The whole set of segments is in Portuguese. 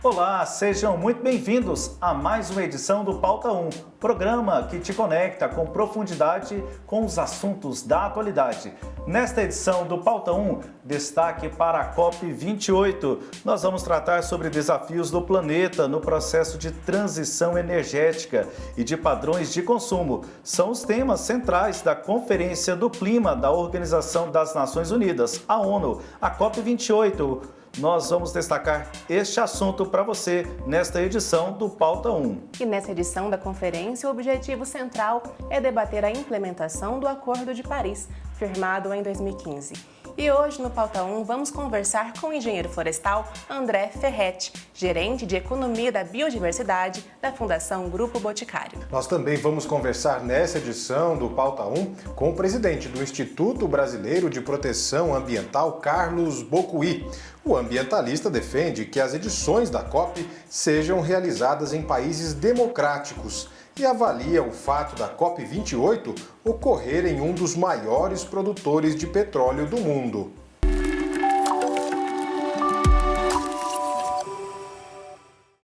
Olá, sejam muito bem-vindos a mais uma edição do Pauta 1, programa que te conecta com profundidade com os assuntos da atualidade. Nesta edição do Pauta 1, destaque para a COP28. Nós vamos tratar sobre desafios do planeta no processo de transição energética e de padrões de consumo. São os temas centrais da Conferência do Clima da Organização das Nações Unidas, a ONU, a COP28. Nós vamos destacar este assunto para você nesta edição do Pauta 1. E nessa edição da conferência, o objetivo central é debater a implementação do Acordo de Paris, firmado em 2015. E hoje no Pauta 1 vamos conversar com o engenheiro florestal André Ferretti, gerente de Economia da Biodiversidade da Fundação Grupo Boticário. Nós também vamos conversar nessa edição do Pauta 1 com o presidente do Instituto Brasileiro de Proteção Ambiental, Carlos Bocuí. O ambientalista defende que as edições da COP sejam realizadas em países democráticos e avalia o fato da COP28 ocorrer em um dos maiores produtores de petróleo do mundo.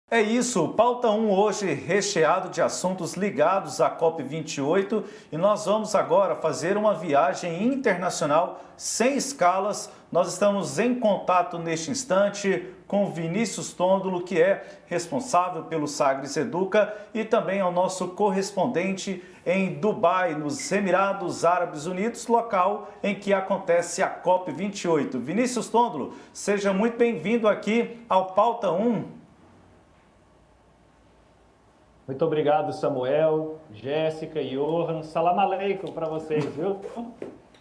É isso, Pauta 1 hoje recheado de assuntos ligados à COP28 e nós vamos agora fazer uma viagem internacional sem escalas. Nós estamos em contato neste instante com Vinícius Tondolo, que é responsável pelo Sagres Educa, e também é o nosso correspondente em Dubai, nos Emirados Árabes Unidos, local em que acontece a COP28. Vinícius Tondolo, seja muito bem-vindo aqui ao Pauta 1. Muito obrigado, Samuel, Jéssica e Johan. Salam aleikum para vocês, viu?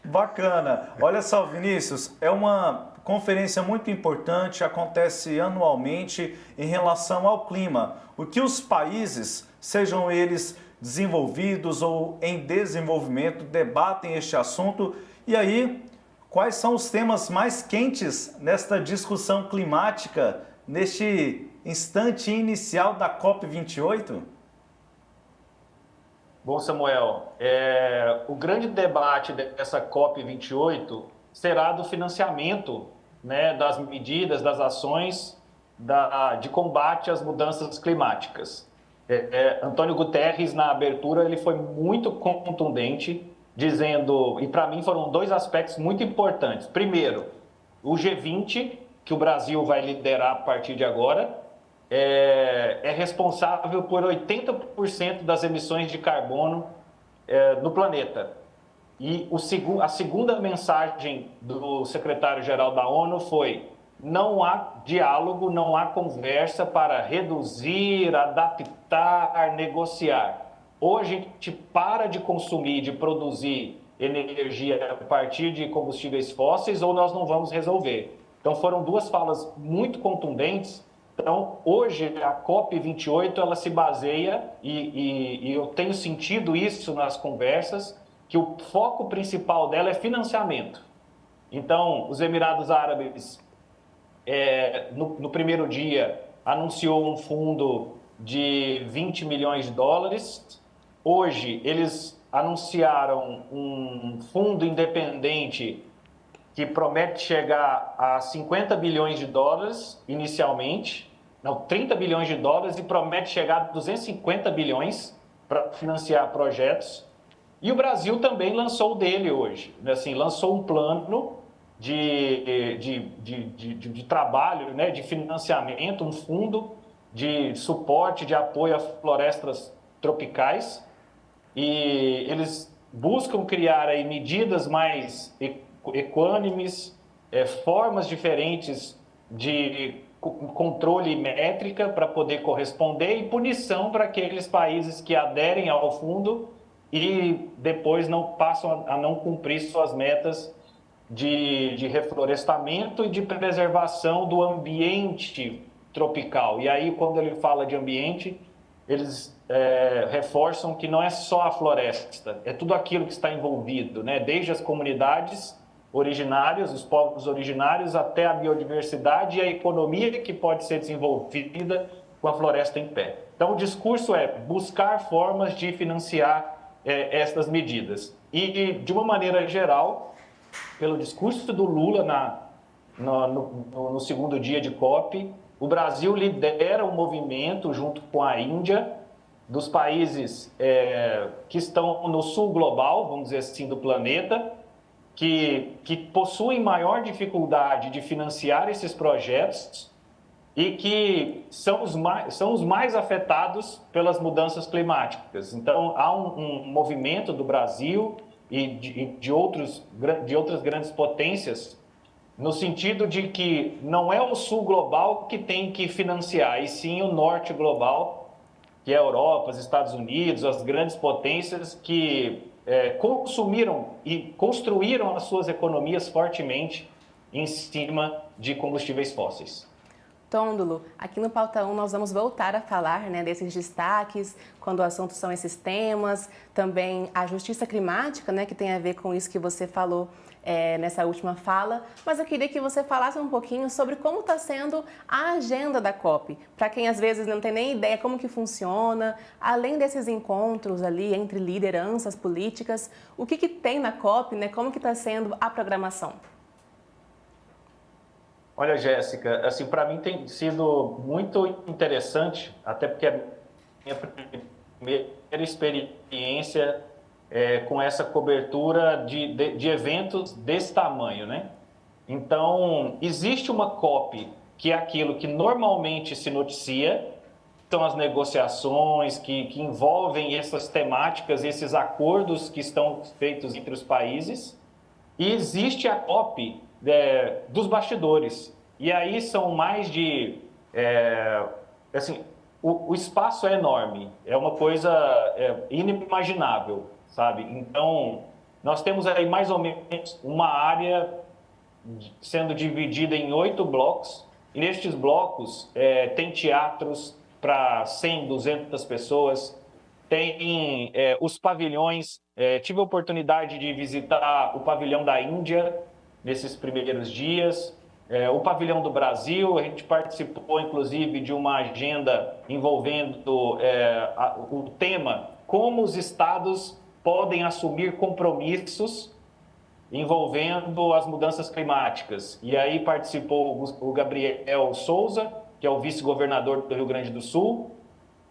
Bacana. Olha só, Vinícius, é uma conferência muito importante, acontece anualmente em relação ao clima. O que os países, sejam eles desenvolvidos ou em desenvolvimento, debatem este assunto. E aí, quais são os temas mais quentes nesta discussão climática, neste instante inicial da COP28? Bom, Samuel, o grande debate dessa COP28 será do financiamento, né, das medidas, das ações de combate às mudanças climáticas. Antônio Guterres, na abertura, ele foi muito contundente, dizendo, e para mim foram dois aspectos muito importantes. Primeiro, o G20, que o Brasil vai liderar a partir de agora, é responsável por 80% das emissões de carbono no planeta. E a segunda mensagem do secretário-geral da ONU foi: não há diálogo, não há conversa para reduzir, adaptar, negociar. Hoje a gente para de consumir, de produzir energia a partir de combustíveis fósseis ou nós não vamos resolver. Então foram duas falas muito contundentes. Então, hoje, a COP28, ela se baseia, e eu tenho sentido isso nas conversas, que o foco principal dela é financiamento. Então, os Emirados Árabes, no primeiro dia, anunciou um fundo de 20 milhões de dólares. Hoje, eles anunciaram um fundo independente que promete chegar a 50 bilhões de dólares inicialmente, não, 30 bilhões de dólares, e promete chegar a 250 bilhões para financiar projetos. E o Brasil também lançou o dele hoje, assim, lançou um plano de trabalho, né, de financiamento, um fundo de suporte, de apoio a florestas tropicais, e eles buscam criar aí medidas mais equânimes, formas diferentes de controle e métrica para poder corresponder, e punição para aqueles países que aderem ao fundo e depois não passam a não cumprir suas metas de reflorestamento e de preservação do ambiente tropical. E aí, quando ele fala de ambiente, eles reforçam que não é só a floresta, é tudo aquilo que está envolvido, né? Desde as comunidades originários, os povos originários, até a biodiversidade e a economia que pode ser desenvolvida com a floresta em pé. Então, o discurso é buscar formas de financiar essas medidas. E, de uma maneira geral, pelo discurso do Lula no segundo dia de COP, o Brasil lidera um movimento, junto com a Índia, dos países que estão no sul global, vamos dizer assim, do planeta, que possuem maior dificuldade de financiar esses projetos e que são os mais afetados pelas mudanças climáticas. Então, há um movimento do Brasil e de outras grandes potências, no sentido de que não é o sul global que tem que financiar, e sim o norte global, que é a Europa, os Estados Unidos, as grandes potências que consumiram e construíram as suas economias fortemente em cima de combustíveis fósseis. Tôndolo, aqui no Pauta 1 nós vamos voltar a falar, né, desses destaques, quando o assunto são esses temas, também a justiça climática, né, que tem a ver com isso que você falou nessa última fala, mas eu queria que você falasse um pouquinho sobre como está sendo a agenda da COP, para quem às vezes não tem nem ideia como que funciona, além desses encontros ali entre lideranças políticas, o que tem na COP, né, como que está sendo a programação? Olha, Jéssica, assim, para mim tem sido muito interessante, até porque é a minha primeira experiência com essa cobertura de eventos desse tamanho, né? Então, existe uma COP, que é aquilo que normalmente se noticia, são as negociações que envolvem essas temáticas, esses acordos que estão feitos entre os países, e existe a COP dos bastidores. E aí são mais de... assim, o espaço é enorme, é uma coisa inimaginável, sabe? Então, nós temos aí mais ou menos uma área sendo dividida em 8 blocos, e nestes blocos tem teatros para 100, 200 pessoas, tem os pavilhões. Tive a oportunidade de visitar o pavilhão da Índia nesses primeiros dias, o pavilhão do Brasil. A gente participou, inclusive, de uma agenda envolvendo o tema como os estados podem assumir compromissos envolvendo as mudanças climáticas. E aí participou o Gabriel Souza, que é o vice-governador do Rio Grande do Sul,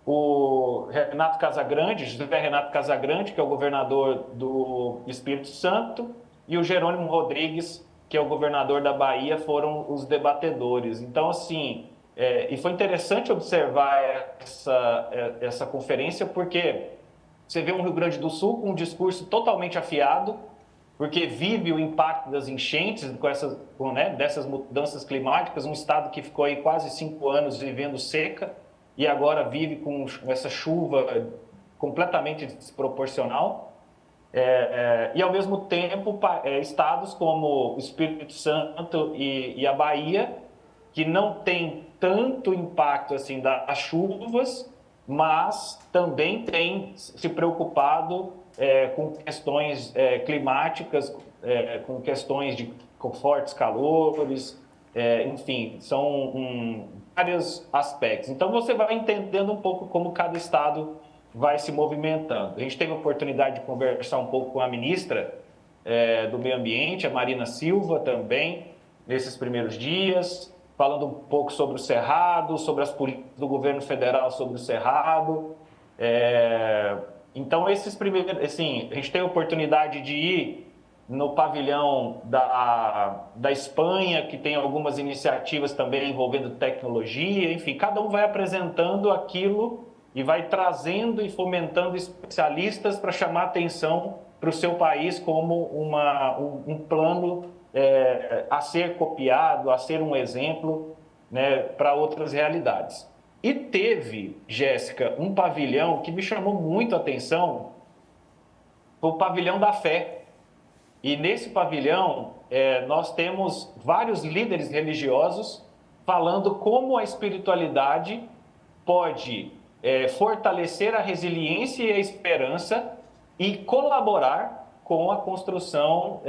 o Renato Casagrande, José Renato Casagrande, que é o governador do Espírito Santo, e o Jerônimo Rodrigues, que é o governador da Bahia, foram os debatedores. Então, assim, e foi interessante observar essa conferência, porque você vê um Rio Grande do Sul com um discurso totalmente afiado, porque vive o impacto das enchentes, dessas mudanças climáticas, um estado que ficou aí quase 5 anos vivendo seca, e agora vive com essa chuva completamente desproporcional. E, ao mesmo tempo, estados como o Espírito Santo e a Bahia, que não tem tanto impacto assim das chuvas, mas também tem se preocupado com questões climáticas, com questões com fortes calores, enfim, são vários aspectos. Então, você vai entendendo um pouco como cada estado vai se movimentando. A gente teve a oportunidade de conversar um pouco com a ministra do Meio Ambiente, a Marina Silva, também, nesses primeiros dias, falando um pouco sobre o Cerrado, sobre as políticas do governo federal sobre o Cerrado. Então, esses primeiros... Assim, a gente tem a oportunidade de ir no pavilhão da Espanha, que tem algumas iniciativas também envolvendo tecnologia. Enfim, cada um vai apresentando aquilo e vai trazendo e fomentando especialistas para chamar atenção para o seu país como um plano a ser copiado, a ser um exemplo, né, para outras realidades. E teve, Jéssica, um pavilhão que me chamou muito a atenção, foi o pavilhão da fé. E nesse pavilhão nós temos vários líderes religiosos falando como a espiritualidade pode fortalecer a resiliência e a esperança e colaborar com a construção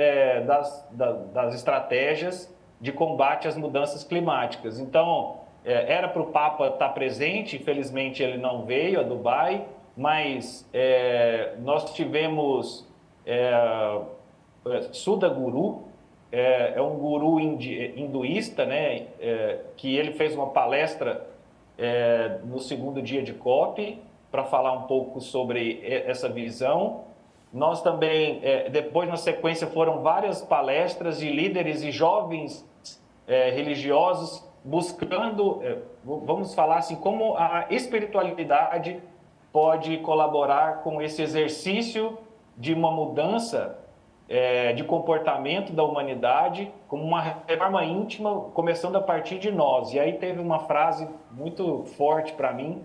das estratégias de combate às mudanças climáticas. Então, era para o Papa estar presente, infelizmente ele não veio a Dubai, mas nós tivemos Sudha Guru, é um guru hinduísta, né, que ele fez uma palestra no segundo dia de COP para falar um pouco sobre essa visão. Nós também, depois na sequência, foram várias palestras de líderes e jovens religiosos buscando, vamos falar assim, como a espiritualidade pode colaborar com esse exercício de uma mudança de comportamento da humanidade, como uma reforma íntima, começando a partir de nós. E aí teve uma frase muito forte para mim,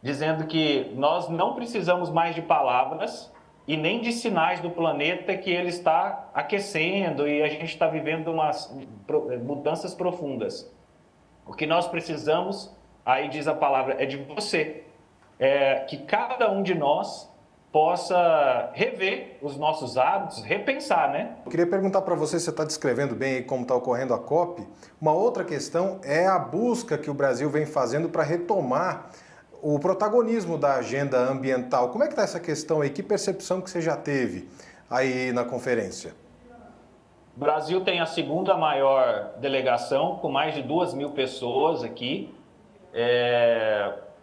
dizendo que nós não precisamos mais de palavras e nem de sinais do planeta, que ele está aquecendo e a gente está vivendo umas mudanças profundas. O que nós precisamos, aí diz a palavra, é de você. Que cada um de nós possa rever os nossos hábitos, repensar, né? Eu queria perguntar para você, você está descrevendo bem aí como está ocorrendo a COP. Uma outra questão é a busca que o Brasil vem fazendo para retomar o protagonismo da agenda ambiental. Como é que está essa questão aí? Que percepção que você já teve aí na conferência? O Brasil tem a segunda maior delegação, com mais de 2.000 pessoas aqui.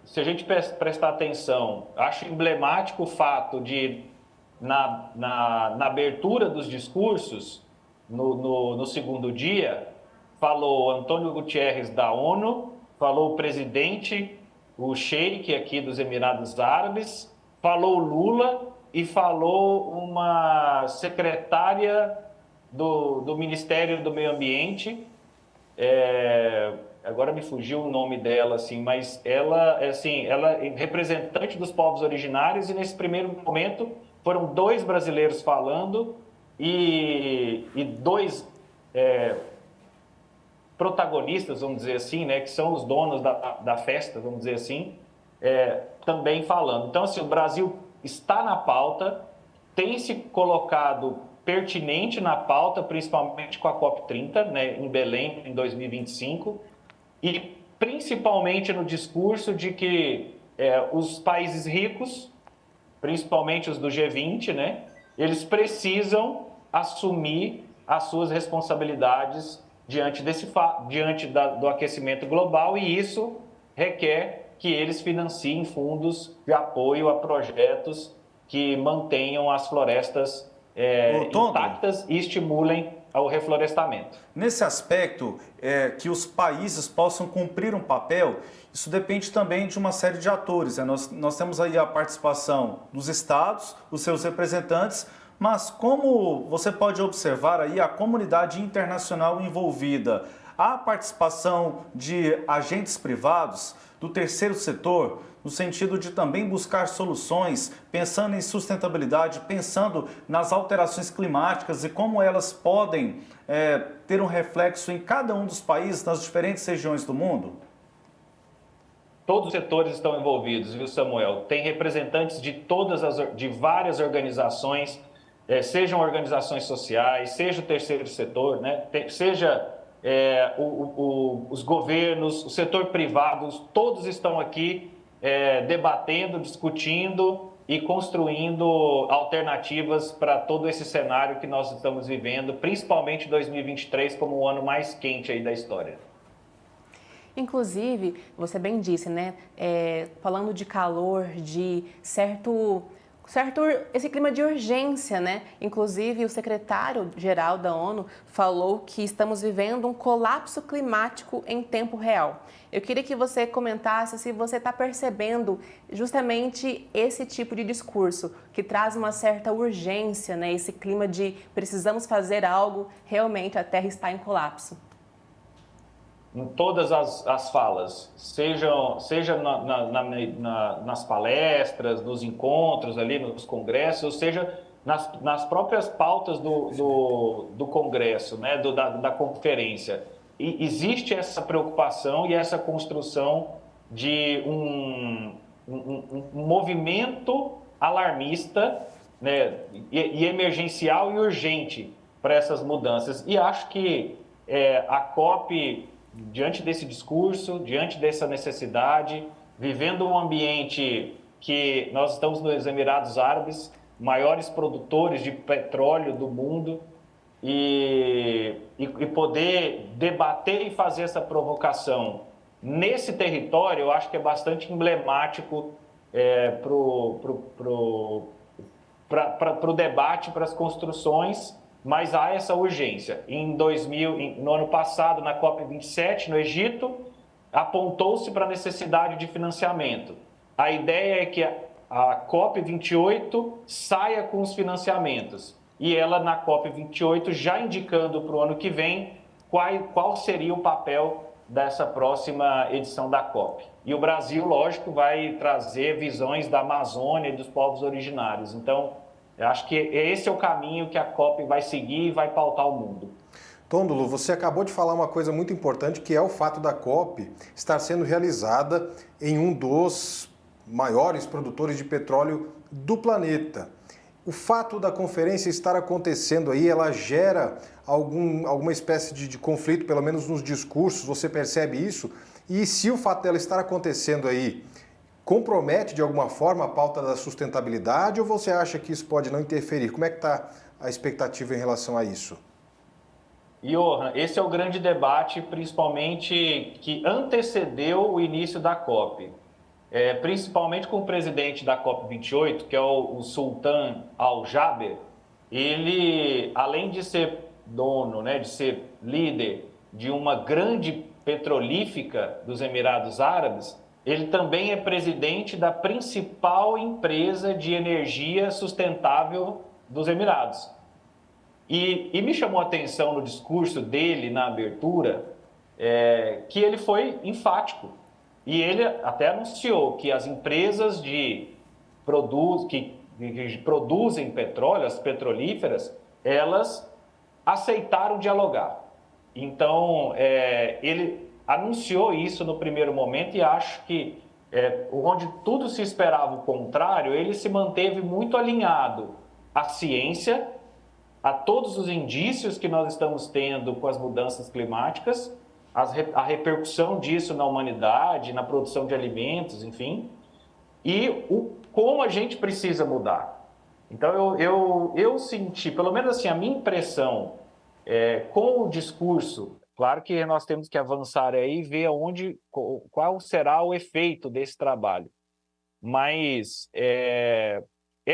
Se a gente prestar atenção, acho emblemático o fato de, na abertura dos discursos, no segundo dia, falou Antônio Guterres da ONU, falou o presidente, o Sheik aqui dos Emirados Árabes, falou Lula e falou uma secretária do Ministério do Meio Ambiente, agora me fugiu o nome dela, assim, mas ela é representante dos povos originários, e nesse primeiro momento foram 2 brasileiros falando e 2 protagonistas, vamos dizer assim, né, que são os donos da festa, vamos dizer assim, também falando. Então, assim, o Brasil está na pauta, tem se colocado pertinente na pauta, principalmente com a COP30, né, em Belém, em 2025, e principalmente no discurso de que os países ricos, principalmente os do G20, né, eles precisam assumir as suas responsabilidades diante do aquecimento global, e isso requer que eles financiem fundos de apoio a projetos que mantenham as florestas intactas e estimulem ao reflorestamento. Nesse aspecto, que os países possam cumprir um papel, isso depende também de uma série de atores. Né? Nós temos aí a participação dos estados, os seus representantes, mas como você pode observar aí a comunidade internacional envolvida, a participação de agentes privados, do terceiro setor, no sentido de também buscar soluções, pensando em sustentabilidade, pensando nas alterações climáticas e como elas podem ter um reflexo em cada um dos países, nas diferentes regiões do mundo? Todos os setores estão envolvidos, viu, Samuel? Tem representantes de várias organizações, sejam organizações sociais, seja o terceiro setor, né? Seja os governos, o setor privado, todos estão aqui debatendo, discutindo e construindo alternativas para todo esse cenário que nós estamos vivendo, principalmente 2023 como o ano mais quente aí da história. Inclusive, você bem disse, né? Falando de calor, de certo esse clima de urgência, né? Inclusive, o secretário-geral da ONU falou que estamos vivendo um colapso climático em tempo real. Eu queria que você comentasse se você está percebendo justamente esse tipo de discurso, que traz uma certa urgência, né? Esse clima de precisamos fazer algo, realmente a Terra está em colapso. Em todas as falas, seja nas palestras, nos encontros ali, nos congressos, ou seja, nas próprias pautas do congresso, né, da conferência. E existe essa preocupação e essa construção de um movimento alarmista, né, e emergencial e urgente para essas mudanças. E acho que a COP, diante desse discurso, diante dessa necessidade, vivendo um ambiente que nós estamos nos Emirados Árabes, maiores produtores de petróleo do mundo, e poder debater e fazer essa provocação nesse território, eu acho que é bastante emblemático para o debate, para as construções, mas há essa urgência. No ano passado, na COP27, no Egito, apontou-se para a necessidade de financiamento. A ideia é que a COP28 saia com os financiamentos e ela, na COP28, já indicando para o ano que vem qual seria o papel dessa próxima edição da COP. E o Brasil, lógico, vai trazer visões da Amazônia e dos povos originários. Então, eu acho que esse é o caminho que a COP vai seguir e vai pautar o mundo. Tôndolo, você acabou de falar uma coisa muito importante, que é o fato da COP estar sendo realizada em um dos maiores produtores de petróleo do planeta. O fato da conferência estar acontecendo aí, ela gera alguma espécie de conflito, pelo menos nos discursos, você percebe isso? E se o fato dela estar acontecendo aí compromete de alguma forma a pauta da sustentabilidade, ou você acha que isso pode não interferir? Como é que está a expectativa em relação a isso? Johan, esse é o grande debate, principalmente que antecedeu o início da COP. Principalmente com o presidente da COP28, que é o Sultan Al-Jaber. Ele, além de ser dono, de ser líder de uma grande petrolífica dos Emirados Árabes, ele também é presidente da principal empresa de energia sustentável dos Emirados. E me chamou a atenção no discurso dele, na abertura, que ele foi enfático. E ele até anunciou que as empresas que produzem petróleo, as petrolíferas, elas aceitaram dialogar. Então, ele anunciou isso no primeiro momento e acho que, onde tudo se esperava o contrário, ele se manteve muito alinhado à ciência, a todos os indícios que nós estamos tendo com as mudanças climáticas, a repercussão disso na humanidade, na produção de alimentos, enfim, e como a gente precisa mudar. Então, eu senti, pelo menos assim, a minha impressão com o discurso, claro que nós temos que avançar aí e ver qual será o efeito desse trabalho, mas é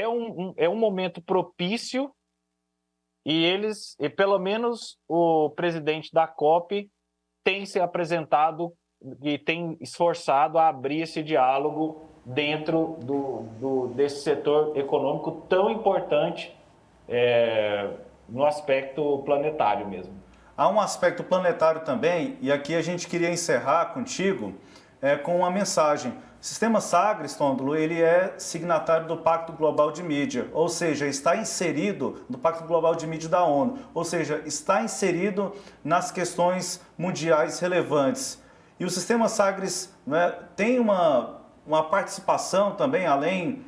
um momento propício e pelo menos o presidente da COP tem se apresentado e tem esforçado a abrir esse diálogo dentro desse setor econômico tão importante no aspecto planetário mesmo. Há um aspecto planetário também, e aqui a gente queria encerrar contigo com uma mensagem. O Sistema Sagres, Tôndolo, ele é signatário do Pacto Global de Mídia, ou seja, está inserido no Pacto Global de Mídia da ONU, ou seja, está inserido nas questões mundiais relevantes. E o Sistema Sagres tem uma participação também, além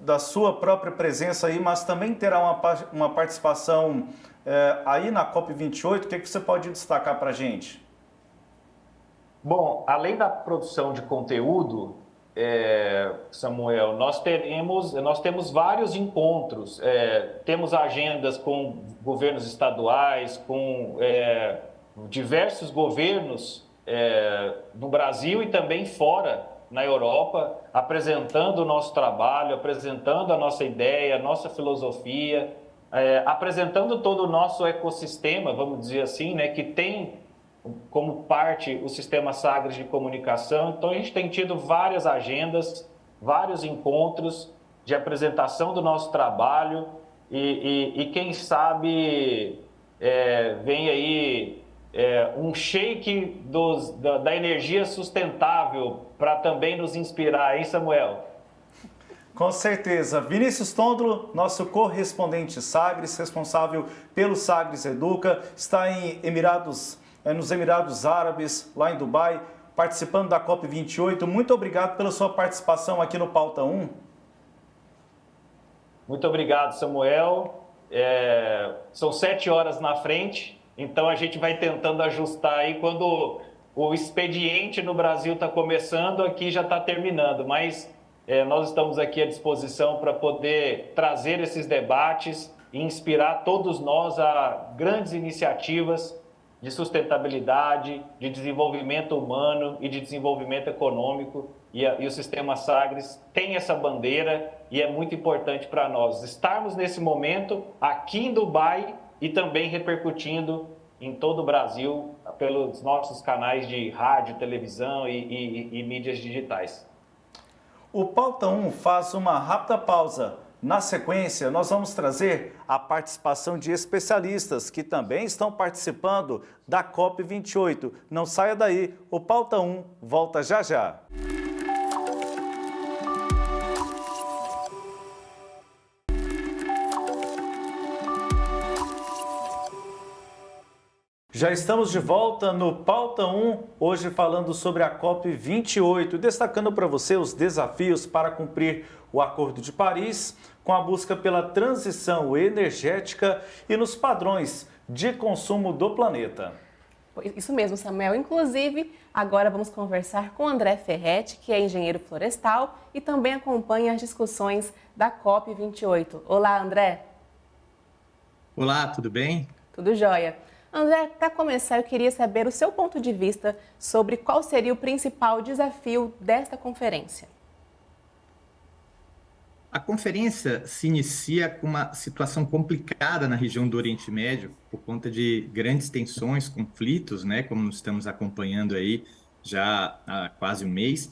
da sua própria presença aí, mas também terá uma participação aí na COP28. O que você pode destacar para a gente? Bom, além da produção de conteúdo, Samuel, nós temos vários encontros, temos agendas com governos estaduais, com diversos governos no Brasil e também fora, na Europa, apresentando o nosso trabalho, apresentando a nossa ideia, a nossa filosofia, apresentando todo o nosso ecossistema, vamos dizer assim, que tem como parte o Sistema Sagres de comunicação. Então, a gente tem tido várias agendas, vários encontros de apresentação do nosso trabalho e quem sabe vem aí um shake da energia sustentável para também nos inspirar, hein, Samuel? Com certeza. Vinícius Tôndolo, nosso correspondente Sagres, responsável pelo Sagres Educa, está nos Emirados Árabes, lá em Dubai, participando da COP28. Muito obrigado pela sua participação aqui no Pauta 1. Muito obrigado, Samuel. São 7 horas na frente, então a gente vai tentando ajustar aí quando o expediente no Brasil está começando, aqui já está terminando, mas nós estamos aqui à disposição para poder trazer esses debates e inspirar todos nós a grandes iniciativas de sustentabilidade, de desenvolvimento humano e de desenvolvimento econômico. E o Sistema Sagres tem essa bandeira e é muito importante para nós estarmos nesse momento aqui em Dubai e também repercutindo em todo o Brasil pelos nossos canais de rádio, televisão e mídias digitais. O Pauta 1 faz uma rápida pausa. Na sequência, nós vamos trazer a participação de especialistas que também estão participando da COP28. Não saia daí, o Pauta 1 volta já já. Já estamos de volta no Pauta 1, hoje falando sobre a COP28, destacando para você os desafios para cumprir o Acordo de Paris, com a busca pela transição energética e nos padrões de consumo do planeta. Isso mesmo, Samuel. Inclusive, agora vamos conversar com André Ferretti, que é engenheiro florestal e também acompanha as discussões da COP28. Olá, André. Olá, tudo bem? Tudo jóia. André, para começar, eu queria saber o seu ponto de vista sobre qual seria o principal desafio desta conferência. A conferência se inicia com uma situação complicada na região do Oriente Médio, por conta de grandes tensões, conflitos, né, como estamos acompanhando aí já há quase um mês,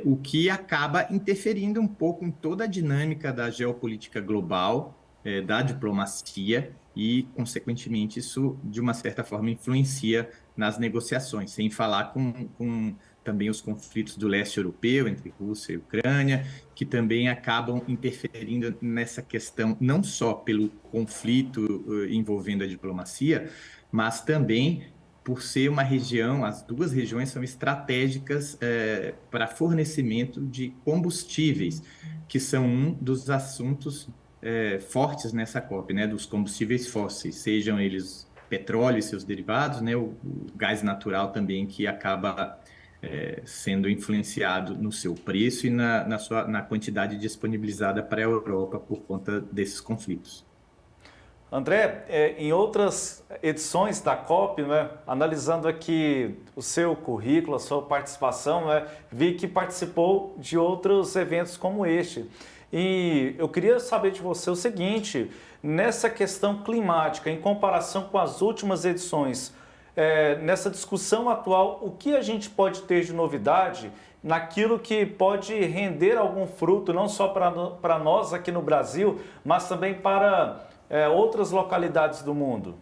o que acaba interferindo um pouco em toda a dinâmica da geopolítica global, da diplomacia, e, consequentemente, isso, de uma certa forma, influencia nas negociações, sem falar com também os conflitos do leste europeu, entre Rússia e Ucrânia, que também acabam interferindo nessa questão, não só pelo conflito envolvendo a diplomacia, mas também por ser uma região, as duas regiões são estratégicas para fornecimento de combustíveis, que são um dos assuntos fortes nessa COP, né, dos combustíveis fósseis, sejam eles petróleo e seus derivados, né, o gás natural também, que acaba sendo influenciado no seu preço e na quantidade disponibilizada para a Europa por conta desses conflitos. André, em outras edições da COP, né, analisando aqui o seu currículo, a sua participação, né, vi que participou de outros eventos como este. E eu queria saber de você o seguinte, nessa questão climática, em comparação com as últimas edições, nessa discussão atual, o que a gente pode ter de novidade naquilo que pode render algum fruto, não só para nós aqui no Brasil, mas também para outras localidades do mundo?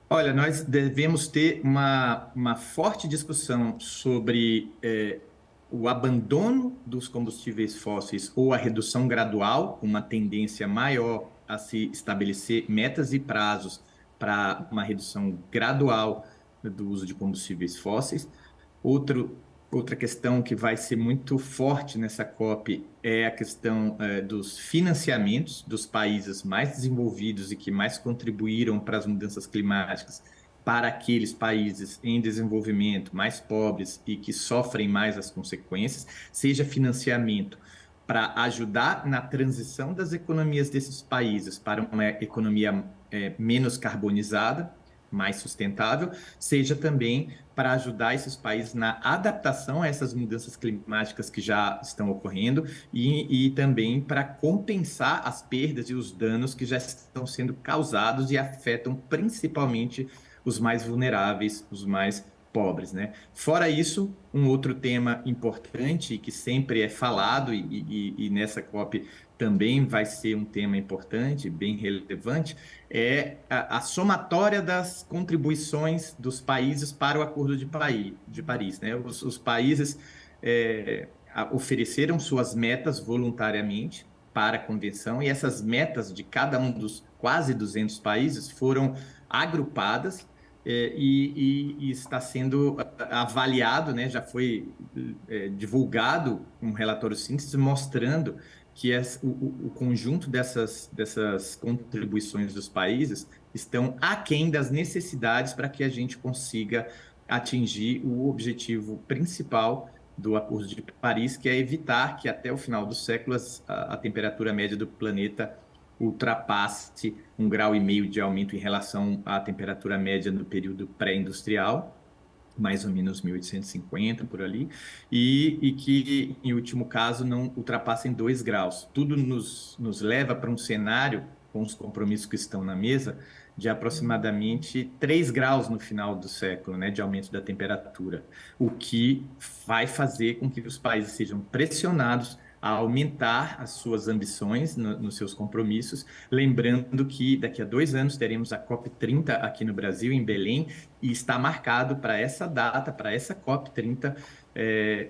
Olha, nós devemos ter uma forte discussão sobre o abandono dos combustíveis fósseis ou a redução gradual, uma tendência maior a se estabelecer metas e prazos para uma redução gradual do uso de combustíveis fósseis. Outra questão que vai ser muito forte nessa COP é a questão dos financiamentos dos países mais desenvolvidos e que mais contribuíram para as mudanças climáticas, para aqueles países em desenvolvimento mais pobres e que sofrem mais as consequências, seja financiamento para ajudar na transição das economias desses países para uma economia menos carbonizada, mais sustentável, seja também para ajudar esses países na adaptação a essas mudanças climáticas que já estão ocorrendo e também para compensar as perdas e os danos que já estão sendo causados e afetam principalmente os mais vulneráveis, os mais pobres, né? Fora isso, um outro tema importante que sempre é falado e nessa COP também vai ser um tema importante, bem relevante, é a somatória das contribuições dos países para o Acordo de Paris, né? Os países ofereceram suas metas voluntariamente para a convenção e essas metas de cada um dos quase 200 países foram agrupadas e está sendo avaliado, né? Já foi divulgado um relatório síntese mostrando que o conjunto dessas contribuições dos países estão aquém das necessidades para que a gente consiga atingir o objetivo principal do Acordo de Paris, que é evitar que até o final do século a temperatura média do planeta ultrapasse 1,5 grau de aumento em relação à temperatura média no período pré-industrial, mais ou menos 1850 por ali, e que, em último caso, não ultrapassem 2 graus. Tudo nos leva para um cenário, com os compromissos que estão na mesa, de aproximadamente 3 graus no final do século, né, de aumento da temperatura, o que vai fazer com que os países sejam pressionados a aumentar as suas ambições nos seus compromissos, lembrando que daqui a 2 anos teremos a COP30 aqui no Brasil, em Belém, e está marcado para essa data, para essa COP30,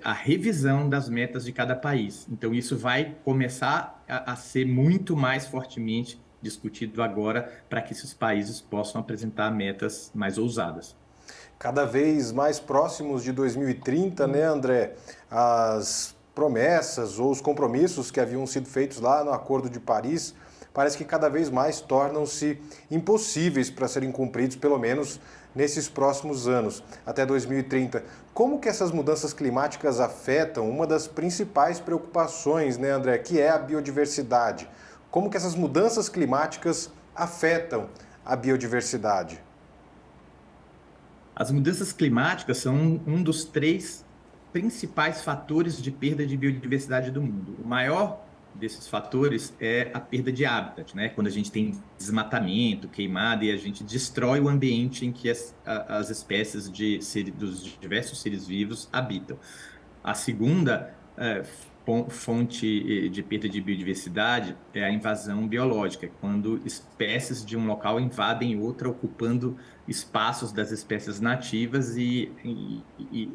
a revisão das metas de cada país. Então, isso vai começar a ser muito mais fortemente discutido agora para que esses países possam apresentar metas mais ousadas. Cada vez mais próximos de 2030, né, André? As promessas ou os compromissos que haviam sido feitos lá no Acordo de Paris parece que cada vez mais tornam-se impossíveis para serem cumpridos, pelo menos nesses próximos anos, até 2030. Como que essas mudanças climáticas afetam uma das principais preocupações, né, André, que é a biodiversidade? Como que essas mudanças climáticas afetam a biodiversidade? As mudanças climáticas são um dos 3 principais fatores de perda de biodiversidade do mundo. O maior desses fatores é a perda de habitat, né? Quando a gente tem desmatamento, queimada, e a gente destrói o ambiente em que as espécies dos diversos seres vivos habitam. A segunda fonte de perda de biodiversidade é a invasão biológica, quando espécies de um local invadem outra, ocupando espaços das espécies nativas e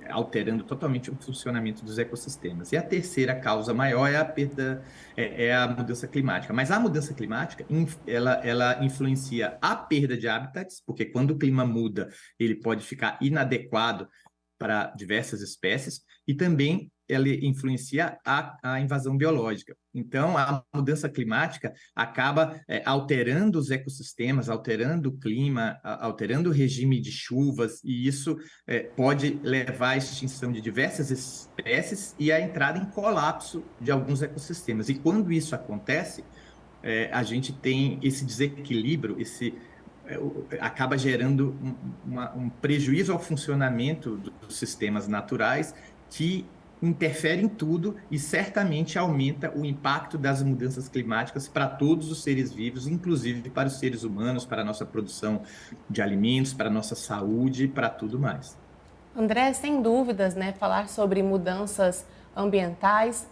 alterando totalmente o funcionamento dos ecossistemas. E a terceira causa maior é a mudança climática. Mas a mudança climática, ela influencia a perda de habitats, porque quando o clima muda, ele pode ficar inadequado para diversas espécies, e também ela influencia a invasão biológica. Então, a mudança climática acaba alterando os ecossistemas, alterando o clima, alterando o regime de chuvas, e isso pode levar à extinção de diversas espécies e à entrada em colapso de alguns ecossistemas. E quando isso acontece, a gente tem esse desequilíbrio, acaba gerando um prejuízo ao funcionamento dos sistemas naturais, que interfere em tudo e certamente aumenta o impacto das mudanças climáticas para todos os seres vivos, inclusive para os seres humanos, para a nossa produção de alimentos, para a nossa saúde, para tudo mais. André, sem dúvidas, né, falar sobre mudanças ambientais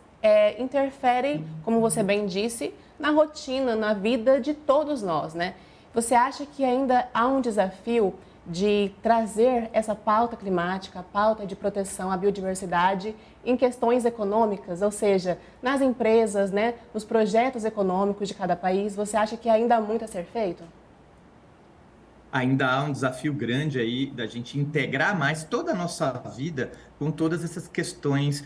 interfere, como você bem disse, na rotina, na vida de todos nós, né? Você acha que ainda há um desafio de trazer essa pauta climática, a pauta de proteção à biodiversidade em questões econômicas, ou seja, nas empresas, né, nos projetos econômicos de cada país? Você acha que ainda há muito a ser feito? Ainda há um desafio grande aí da gente integrar mais toda a nossa vida com todas essas questões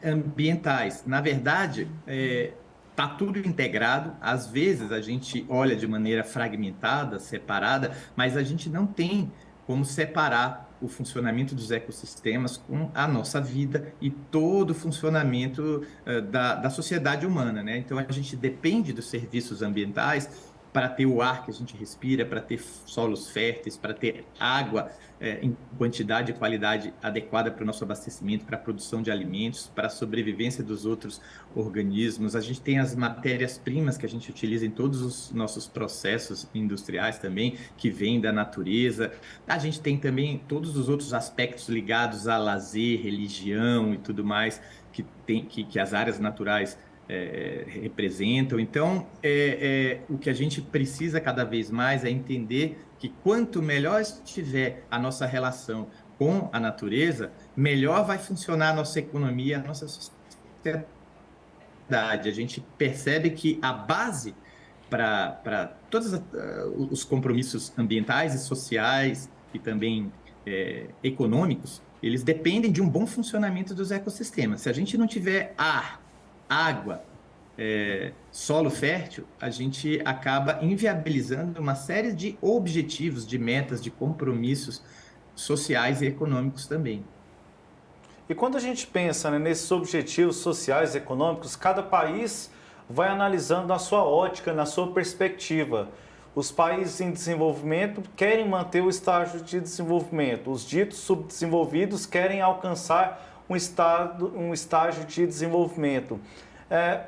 ambientais. Na verdade, está tudo integrado. Às vezes a gente olha de maneira fragmentada, separada, mas a gente não tem como separar o funcionamento dos ecossistemas com a nossa vida e todo o funcionamento da sociedade humana, né? Então, a gente depende dos serviços ambientais para ter o ar que a gente respira, para ter solos férteis, para ter água em quantidade e qualidade adequada para o nosso abastecimento, para a produção de alimentos, para a sobrevivência dos outros organismos. A gente tem as matérias-primas que a gente utiliza em todos os nossos processos industriais também, que vêm da natureza. A gente tem também todos os outros aspectos ligados a lazer, religião e tudo mais, que as áreas naturais representam. Então, o que a gente precisa cada vez mais é entender que quanto melhor estiver a nossa relação com a natureza, melhor vai funcionar a nossa economia, a nossa sociedade. A gente percebe que a base para todos os compromissos ambientais e sociais e também econômicos, eles dependem de um bom funcionamento dos ecossistemas. Se a gente não tiver ar, água, solo fértil, a gente acaba inviabilizando uma série de objetivos, de metas, de compromissos sociais e econômicos também. E quando a gente pensa, né, nesses objetivos sociais e econômicos, cada país vai analisando na sua ótica, na sua perspectiva. Os países em desenvolvimento querem manter o estágio de desenvolvimento, os ditos subdesenvolvidos querem alcançar um estágio de desenvolvimento.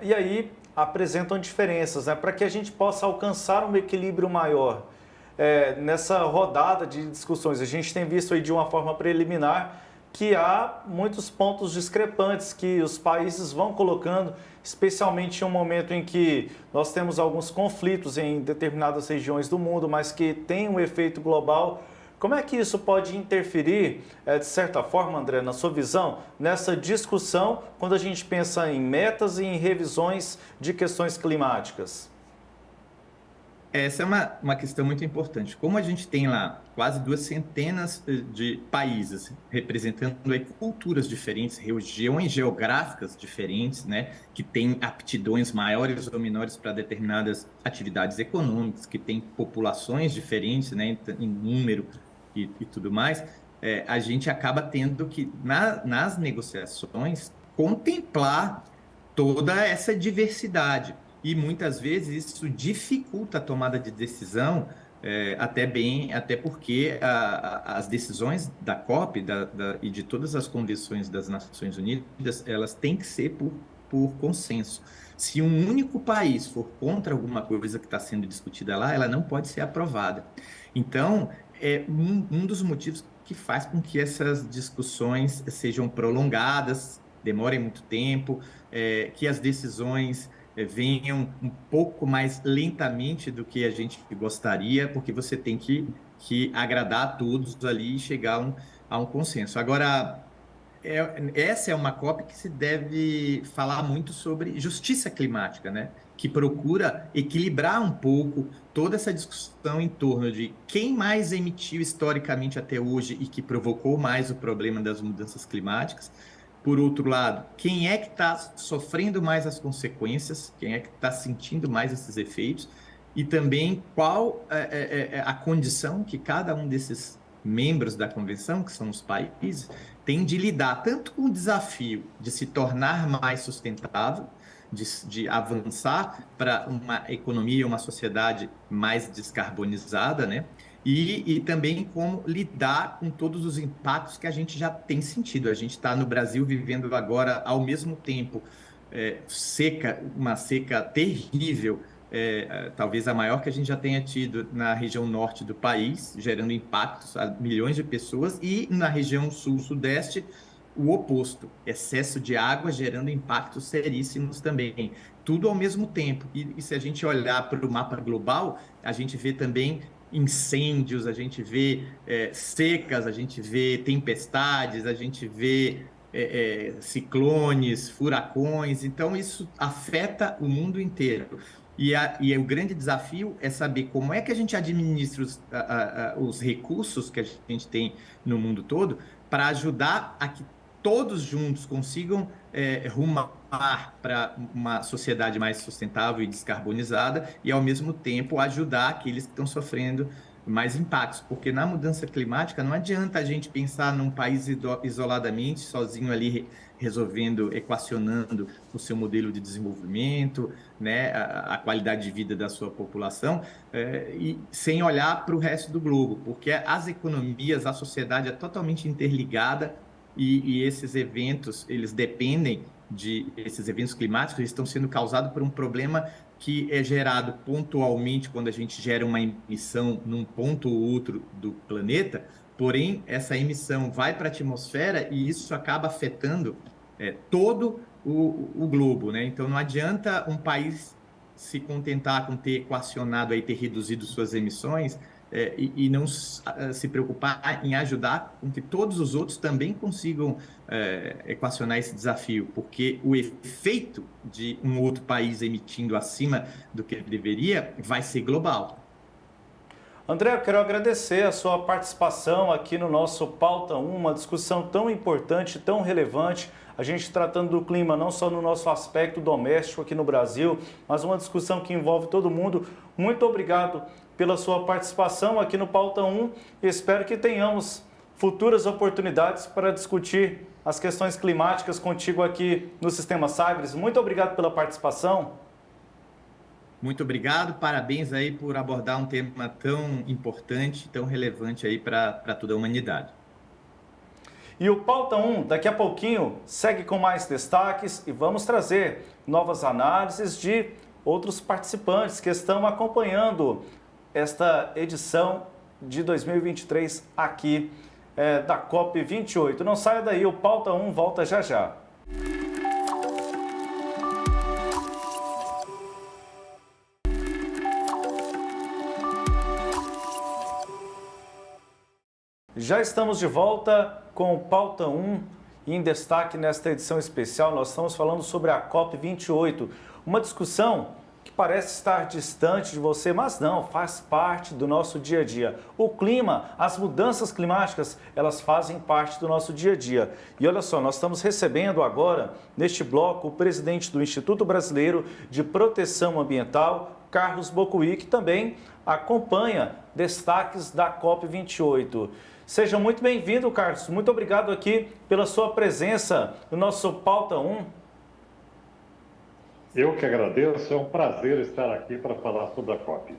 E aí apresentam diferenças, né, para que a gente possa alcançar um equilíbrio maior. Nessa rodada de discussões, a gente tem visto aí de uma forma preliminar que há muitos pontos discrepantes que os países vão colocando, especialmente em um momento em que nós temos alguns conflitos em determinadas regiões do mundo, mas que tem um efeito global. Como é que isso pode interferir, de certa forma, André, na sua visão, nessa discussão quando a gente pensa em metas e em revisões de questões climáticas? Essa é uma questão muito importante. Como a gente tem lá quase 200 de países representando aí culturas diferentes, regiões geográficas diferentes, né, que têm aptidões maiores ou menores para determinadas atividades econômicas, que têm populações diferentes, né, em número e tudo mais, a gente acaba tendo que, nas negociações, contemplar toda essa diversidade. E muitas vezes isso dificulta a tomada de decisão, até porque as decisões da COP e de todas as convenções das Nações Unidas, elas têm que ser por consenso. Se um único país for contra alguma coisa que está sendo discutida lá, ela não pode ser aprovada. Então, é um dos motivos que faz com que essas discussões sejam prolongadas, demorem muito tempo, que as decisões venham um pouco mais lentamente do que a gente gostaria, porque você tem que agradar a todos ali e chegar a um consenso. Agora, essa é uma COP que se deve falar muito sobre justiça climática, né? Que procura equilibrar um pouco toda essa discussão em torno de quem mais emitiu historicamente até hoje e que provocou mais o problema das mudanças climáticas. Por outro lado, quem é que está sofrendo mais as consequências, quem é que está sentindo mais esses efeitos, e também qual é a condição que cada um desses membros da convenção, que são os países, tem de lidar tanto com o desafio de se tornar mais sustentável, de avançar para uma economia, uma sociedade mais descarbonizada, né? E também como lidar com todos os impactos que a gente já tem sentido. A gente está no Brasil vivendo agora, ao mesmo tempo, uma seca terrível, talvez a maior que a gente já tenha tido na região norte do país, gerando impactos a milhões de pessoas, e na região sul-sudeste, o oposto, excesso de água gerando impactos seríssimos também. Tudo ao mesmo tempo. E se a gente olhar para o mapa global, a gente vê também incêndios, a gente vê secas, a gente vê tempestades, a gente vê ciclones, furacões. Então, isso afeta o mundo inteiro. E o grande desafio é saber como é que a gente administra os recursos que a gente tem no mundo todo para ajudar a que todos juntos consigam rumar para uma sociedade mais sustentável e descarbonizada e, ao mesmo tempo, ajudar aqueles que estão sofrendo mais impactos. Porque na mudança climática não adianta a gente pensar num país isoladamente, sozinho ali resolvendo, equacionando o seu modelo de desenvolvimento, né, a qualidade de vida da sua população, e sem olhar para o resto do globo, porque as economias, a sociedade é totalmente interligada e esses eventos, eles dependem esses eventos climáticos, eles estão sendo causados por um problema que é gerado pontualmente quando a gente gera uma emissão num ponto ou outro do planeta, porém, essa emissão vai para a atmosfera e isso acaba afetando todo o globo, né? Então, não adianta um país se contentar com ter equacionado, aí, ter reduzido suas emissões e não se preocupar em ajudar com que todos os outros também consigam equacionar esse desafio, porque o efeito de um outro país emitindo acima do que deveria vai ser global. André, eu quero agradecer a sua participação aqui no nosso Pauta 1, uma discussão tão importante, tão relevante, a gente tratando do clima não só no nosso aspecto doméstico aqui no Brasil, mas uma discussão que envolve todo mundo. Muito obrigado pela sua participação aqui no Pauta 1 e espero que tenhamos futuras oportunidades para discutir as questões climáticas contigo aqui no Sistema Sagres. Muito obrigado pela participação. Muito obrigado, parabéns aí por abordar um tema tão importante, tão relevante aí para toda a humanidade. E o Pauta 1, daqui a pouquinho, segue com mais destaques e vamos trazer novas análises de outros participantes que estão acompanhando esta edição de 2023 aqui da COP28. Não saia daí, o Pauta 1 volta já já. Já estamos de volta com o Pauta 1 e em destaque nesta edição especial nós estamos falando sobre a COP28, uma discussão que parece estar distante de você, mas não, faz parte do nosso dia a dia. O clima, as mudanças climáticas, elas fazem parte do nosso dia a dia. E olha só, nós estamos recebendo agora, neste bloco, o presidente do Instituto Brasileiro de Proteção Ambiental, Carlos Bocuí, que também acompanha destaques da COP28. Seja muito bem-vindo, Carlos. Muito obrigado aqui pela sua presença no nosso Pauta 1. Eu que agradeço, é um prazer estar aqui para falar sobre a COP.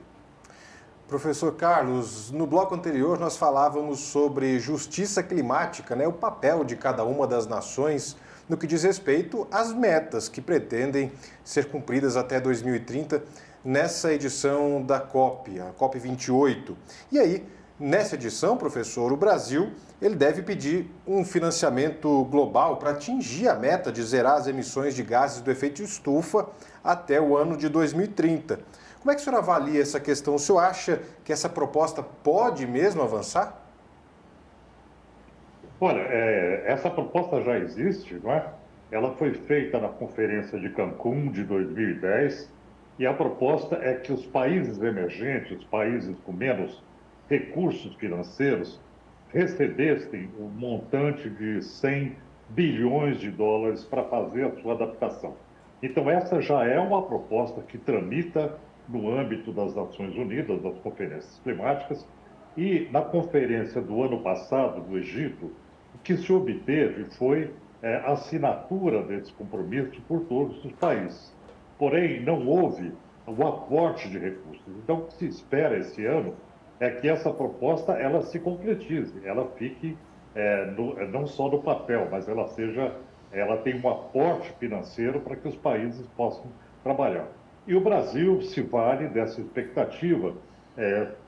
Professor Carlos, no bloco anterior nós falávamos sobre justiça climática, né? O papel de cada uma das nações no que diz respeito às metas que pretendem ser cumpridas até 2030 nessa edição da COP, a COP28. E aí, nessa edição, professor, o Brasil ele deve pedir um financiamento global para atingir a meta de zerar as emissões de gases do efeito estufa até o ano de 2030. Como é que o senhor avalia essa questão? O senhor acha que essa proposta pode mesmo avançar? Olha, essa proposta já existe, não é? Ela foi feita na Conferência de Cancún de 2010 e a proposta é que os países emergentes, os países com menos recursos financeiros, recebessem um montante de 100 bilhões de dólares para fazer a sua adaptação. Então, essa já é uma proposta que tramita no âmbito das Nações Unidas, das conferências climáticas, e na conferência do ano passado, do Egito, o que se obteve foi a assinatura desse compromisso por todos os países. Porém, não houve o aporte de recursos. Então, o que se espera esse ano é que essa proposta ela se concretize, ela fique não só no papel, mas ela tem um aporte financeiro para que os países possam trabalhar. E o Brasil se vale dessa expectativa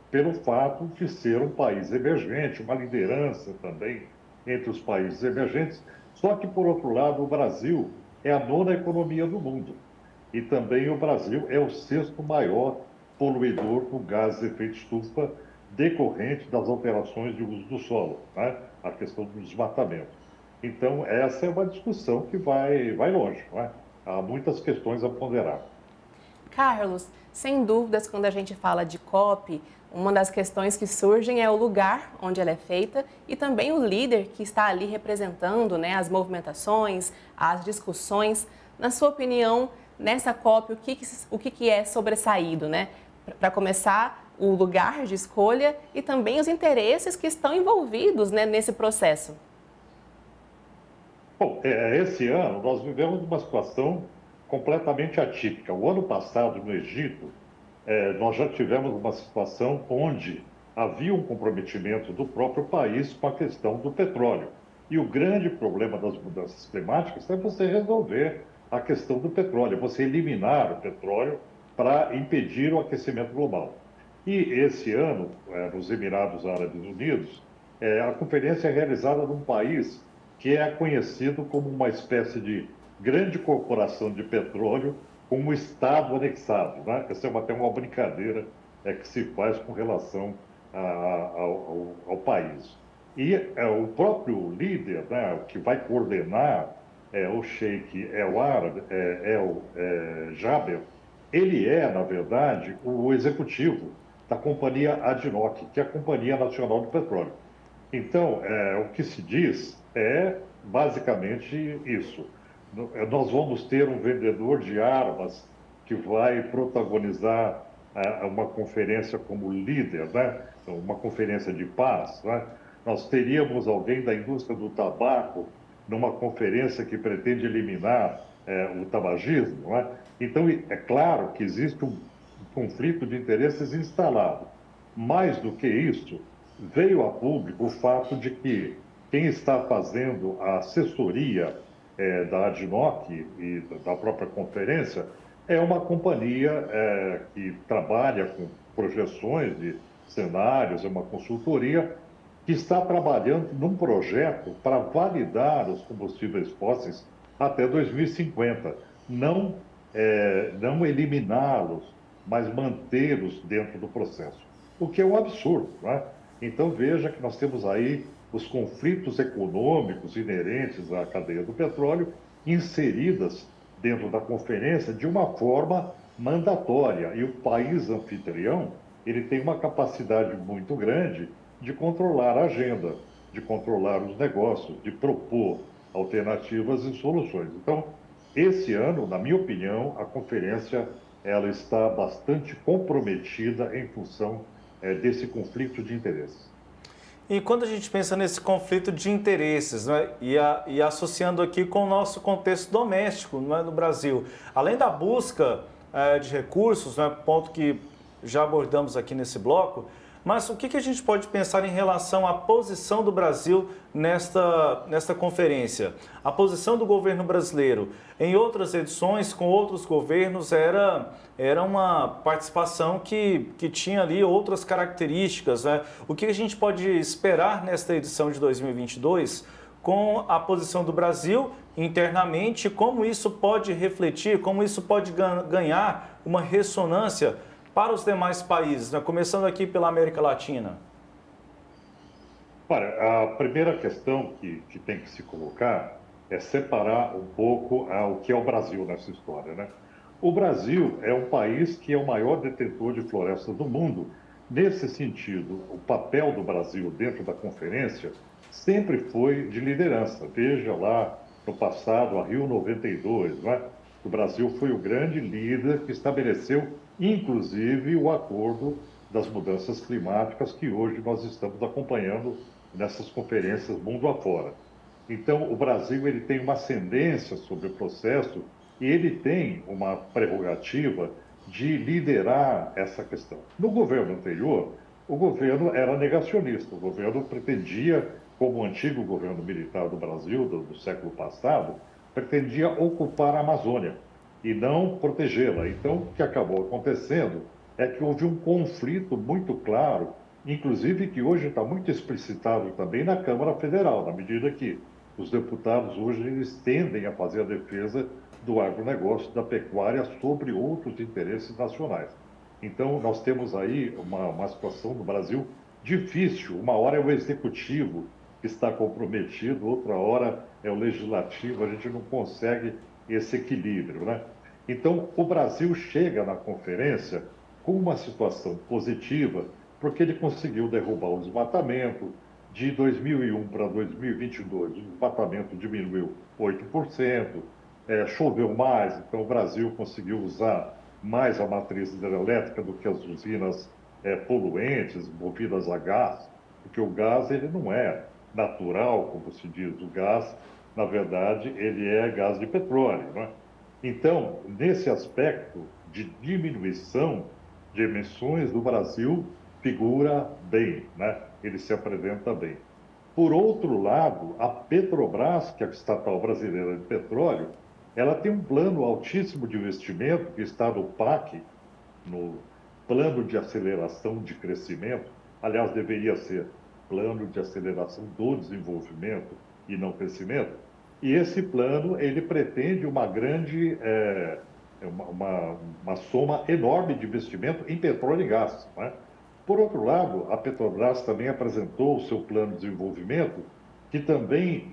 pelo fato de ser um país emergente, uma liderança também entre os países emergentes, só que, por outro lado, o Brasil é a 9ª economia do mundo e também o Brasil é o 6º maior poluidor com gases de efeito estufa decorrente das alterações de uso do solo, né? A questão do desmatamento. Então, essa é uma discussão que vai longe, né? Há muitas questões a ponderar. Carlos, sem dúvidas, quando a gente fala de COP, uma das questões que surgem é o lugar onde ela é feita e também o líder que está ali representando, né, as movimentações, as discussões. Na sua opinião, nessa COP, o que é sobressaído, né? Para começar, o lugar de escolha e também os interesses que estão envolvidos, né, nesse processo. Bom, esse ano nós vivemos uma situação completamente atípica. O ano passado, no Egito, nós já tivemos uma situação onde havia um comprometimento do próprio país com a questão do petróleo. E o grande problema das mudanças climáticas é você resolver a questão do petróleo, você eliminar o petróleo para impedir o aquecimento global. E esse ano, nos Emirados Árabes Unidos, a conferência é realizada num país que é conhecido como uma espécie de grande corporação de petróleo com um Estado anexado, né? Essa é até uma brincadeira que se faz com relação ao país. E o próprio líder, né, que vai coordenar, o Sheikh El Jaber, ele na verdade, o executivo da companhia ADNOC, que é a Companhia Nacional do Petróleo. Então, o que se diz é basicamente isso. Nós vamos ter um vendedor de armas que vai protagonizar uma conferência como líder, né? Uma conferência de paz, né? Nós teríamos alguém da indústria do tabaco numa conferência que pretende eliminar o tabagismo, né? Então, é claro que existe conflito de interesses instalado. Mais do que isso, veio a público o fato de que quem está fazendo a assessoria da ADNOC e da própria conferência é uma companhia que trabalha com projeções de cenários, é uma consultoria que está trabalhando num projeto para validar os combustíveis fósseis até 2050. Não eliminá-los, mas mantê-los dentro do processo. O que é um absurdo, né? Então veja que nós temos aí os conflitos econômicos inerentes à cadeia do petróleo inseridas dentro da conferência de uma forma mandatória. E o país anfitrião, ele tem uma capacidade muito grande de controlar a agenda, de controlar os negócios, de propor alternativas e soluções. Então, esse ano, na minha opinião, a conferência ela está bastante comprometida em função desse conflito de interesses. E quando a gente pensa nesse conflito de interesses, né, e associando aqui com o nosso contexto doméstico, né, no Brasil, além da busca de recursos, né, ponto que já abordamos aqui nesse bloco, mas o que a gente pode pensar em relação à posição do Brasil nesta conferência? A posição do governo brasileiro em outras edições, com outros governos, era uma participação que tinha ali outras características, né? O que a gente pode esperar nesta edição de 2022 com a posição do Brasil internamente, como isso pode refletir, como isso pode ganhar uma ressonância para os demais países, né? Começando aqui pela América Latina? Olha, a primeira questão que tem que se colocar é separar um pouco o que é o Brasil nessa história, né? O Brasil é um país que é o maior detentor de florestas do mundo. Nesse sentido, o papel do Brasil dentro da conferência sempre foi de liderança. Veja lá no passado, a Rio 92, né? O Brasil foi o grande líder que estabeleceu, inclusive, o acordo das mudanças climáticas que hoje nós estamos acompanhando nessas conferências mundo afora. Então, o Brasil ele tem uma ascendência sobre o processo e ele tem uma prerrogativa de liderar essa questão. No governo anterior, o governo era negacionista, o governo pretendia, como o antigo governo militar do Brasil, do século passado, pretendia ocupar a Amazônia e não protegê-la. Então, o que acabou acontecendo é que houve um conflito muito claro, inclusive que hoje está muito explicitado também na Câmara Federal, na medida que os deputados hoje eles tendem a fazer a defesa do agronegócio, da pecuária, sobre outros interesses nacionais. Então, nós temos aí uma situação no Brasil difícil. Uma hora é o executivo que está comprometido, outra hora é o legislativo, a gente não consegue esse equilíbrio, né? Então, o Brasil chega na conferência com uma situação positiva, porque ele conseguiu derrubar o desmatamento. De 2001 para 2022, o desmatamento diminuiu 8%, choveu mais, então o Brasil conseguiu usar mais a matriz hidrelétrica do que as usinas poluentes, movidas a gás, porque o gás ele não é natural, como se diz. O gás, na verdade, ele é gás de petróleo, né? Então, nesse aspecto de diminuição de emissões, o Brasil figura bem, né? Ele se apresenta bem. Por outro lado, a Petrobras, que é a estatal brasileira de petróleo, ela tem um plano altíssimo de investimento que está no PAC, no Plano de Aceleração de Crescimento. Aliás, deveria ser Plano de Aceleração do Desenvolvimento e não Crescimento. E esse plano, ele pretende uma grande, uma soma enorme de investimento em petróleo e gás, né? Por outro lado, a Petrobras também apresentou o seu plano de desenvolvimento, que também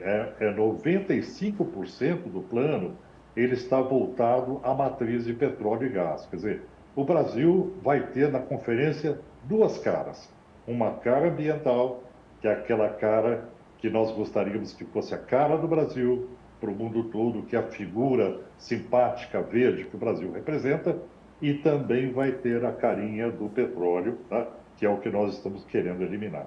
95% do plano ele está voltado à matriz de petróleo e gás. Quer dizer, o Brasil vai ter na conferência duas caras. Uma cara ambiental, que é aquela cara que nós gostaríamos que fosse a cara do Brasil para o mundo todo, que é a figura simpática verde que o Brasil representa, e também vai ter a carinha do petróleo, tá? Que é o que nós estamos querendo eliminar.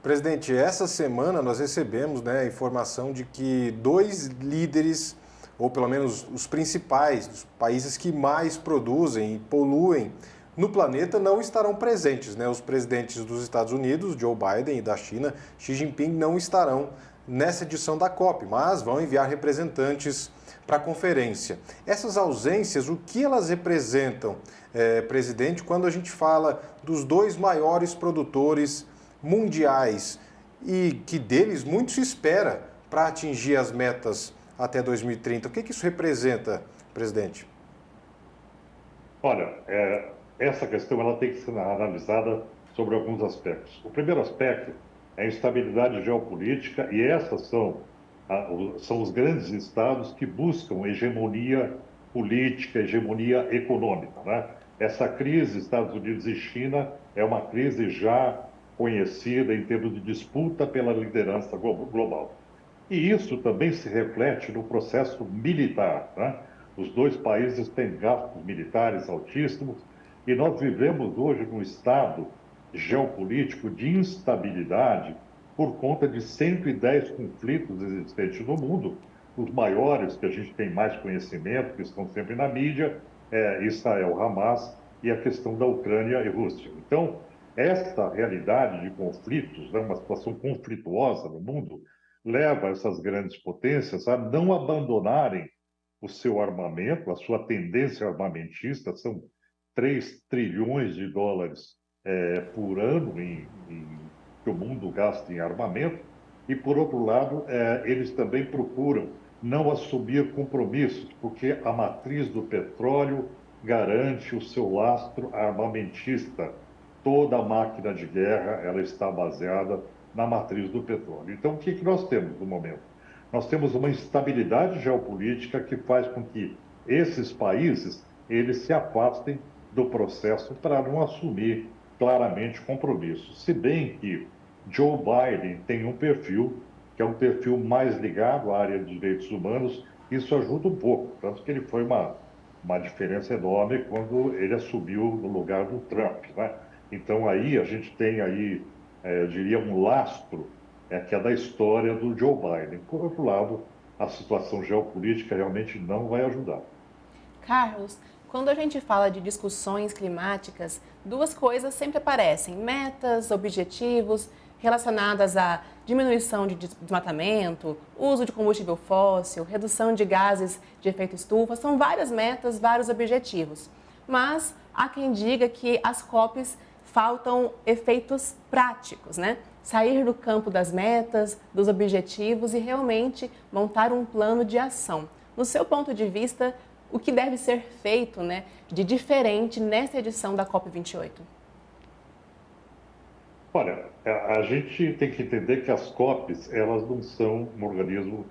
Presidente, essa semana nós recebemos, né, a informação de que 2 líderes ou pelo menos os principais, os países que mais produzem e poluem no planeta, não estarão presentes, né? Os presidentes dos Estados Unidos, Joe Biden, e da China, Xi Jinping, não estarão nessa edição da COP, mas vão enviar representantes para a conferência. Essas ausências, o que elas representam, presidente, quando a gente fala dos dois maiores produtores mundiais e que deles muito se espera para atingir as metas até 2030? O que isso representa, presidente? Olha, essa questão ela tem que ser analisada sobre alguns aspectos. O primeiro aspecto é a instabilidade geopolítica, e essas são os grandes estados que buscam hegemonia política, hegemonia econômica, né? Essa crise Estados Unidos e China é uma crise já conhecida em termos de disputa pela liderança global. E isso também se reflete no processo militar, né? Os dois países têm gastos militares altíssimos e nós vivemos hoje num estado geopolítico de instabilidade por conta de 110 conflitos existentes no mundo. Os maiores, que a gente tem mais conhecimento, que estão sempre na mídia, Israel, Hamas e a questão da Ucrânia e Rússia. Então, essa realidade de conflitos, né, uma situação conflituosa no mundo, leva essas grandes potências a não abandonarem o seu armamento, a sua tendência armamentista. São 3 trilhões de dólares por ano que o mundo gasta em armamento, e, por outro lado, eles também procuram não assumir compromissos, porque a matriz do petróleo garante o seu lastro armamentista. Toda a máquina de guerra ela está baseada na matriz do petróleo. Então, o que nós temos no momento? Nós temos uma instabilidade geopolítica que faz com que esses países eles se afastem do processo para não assumir claramente compromissos. Se bem que Joe Biden tem um perfil que é um perfil mais ligado à área de direitos humanos, isso ajuda um pouco, tanto que ele foi uma diferença enorme quando ele assumiu no lugar do Trump, né? Então aí a gente tem aí, eu diria, um lastro que é da história do Joe Biden. Por outro lado, a situação geopolítica realmente não vai ajudar. Carlos, quando a gente fala de discussões climáticas, duas coisas sempre aparecem: metas, objetivos relacionadas à diminuição de desmatamento, uso de combustível fóssil, redução de gases de efeito estufa. São várias metas, vários objetivos. Mas há quem diga que as COPs faltam efeitos práticos, né? Sair do campo das metas, dos objetivos e realmente montar um plano de ação. No seu ponto de vista, o que deve ser feito, né, de diferente nesta edição da COP28? Olha, a gente tem que entender que as COPs, elas não são um organismo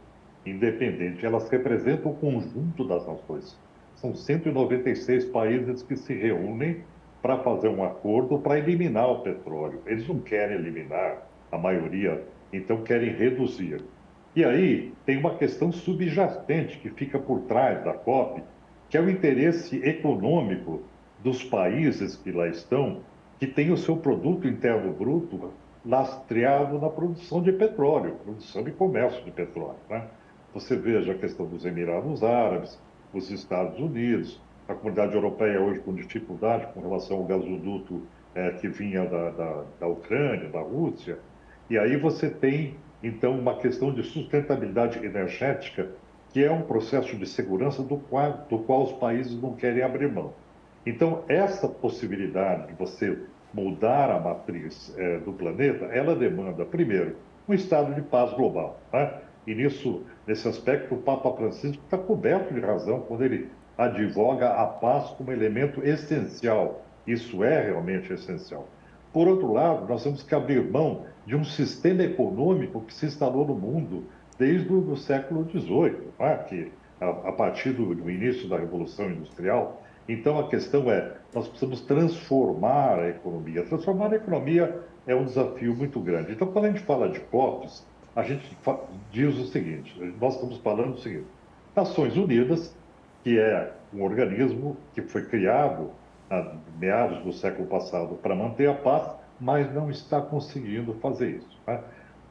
independente, elas representam o conjunto das nações. São 196 países que se reúnem para fazer um acordo para eliminar o petróleo. Eles não querem eliminar a maioria, então querem reduzir. E aí tem uma questão subjacente que fica por trás da COP, que é o interesse econômico dos países que lá estão, que tem o seu produto interno bruto lastreado na produção de petróleo, produção e comércio de petróleo, né? Você veja a questão dos Emirados Árabes, os Estados Unidos, a comunidade europeia hoje com dificuldade com relação ao gasoduto que vinha da Ucrânia, da Rússia. E aí você tem, então, uma questão de sustentabilidade energética, que é um processo de segurança do qual os países não querem abrir mão. Então, essa possibilidade de você mudar a matriz do planeta, ela demanda, primeiro, um estado de paz global, né? E nesse aspecto, o Papa Francisco está coberto de razão quando ele advoga a paz como elemento essencial. Isso é realmente essencial. Por outro lado, nós temos que abrir mão de um sistema econômico que se instalou no mundo desde o século XVIII, né? Que, a partir do início da Revolução Industrial. Então, a questão nós precisamos transformar a economia. Transformar a economia é um desafio muito grande. Então, quando a gente fala de COPs, a gente diz o seguinte, nós estamos falando o seguinte: Nações Unidas, que é um organismo que foi criado a meados do século passado para manter a paz, mas não está conseguindo fazer isso, né?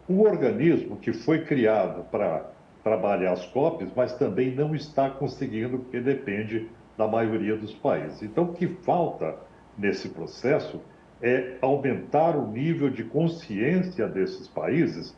Um organismo que foi criado para trabalhar as COPs, mas também não está conseguindo, porque depende da maioria dos países. Então, o que falta nesse processo é aumentar o nível de consciência desses países